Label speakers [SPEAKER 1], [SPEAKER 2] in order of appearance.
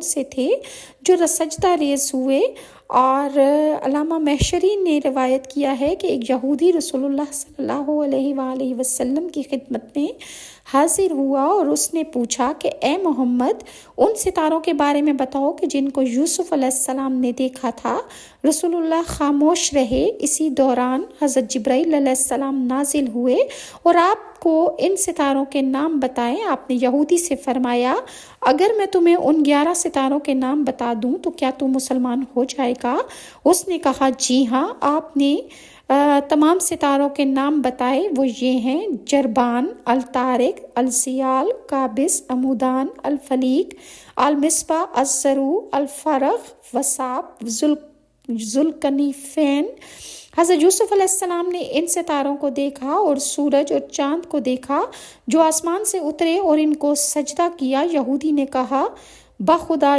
[SPEAKER 1] سے تھے جو سجدہ ریز ہوئے۔ اور علامہ محشری نے روایت کیا ہے کہ ایک یہودی رسول اللہ صلی اللہ علیہ وآلہ وسلم کی خدمت میں حاضر ہوا اور اس نے پوچھا کہ اے محمد، ان ستاروں کے بارے میں بتاؤ کہ جن کو یوسف علیہ السلام نے دیکھا تھا۔ رسول اللہ خاموش رہے۔ اسی دوران حضرت جبرائیل علیہ السلام نازل ہوئے اور آپ کو ان ستاروں کے نام بتائیں۔ آپ نے یہودی سے فرمایا، اگر میں تمہیں ان 11 ستاروں کے نام بتا دوں تو کیا تو مسلمان ہو جائے گا؟ اس نے کہا جی ہاں۔ آپ نے تمام ستاروں کے نام بتائے، وہ یہ ہیں: جربان، الطارق، السیال، قابس، عمودان، الفلیق، المصباح، الزرو، الفرخ، وساب، ذوالکنیفین۔ حضرت یوسف علیہ السلام نے ان ستاروں کو دیکھا اور سورج اور چاند کو دیکھا جو آسمان سے اترے اور ان کو سجدہ کیا۔ یہودی نے کہا، بخدا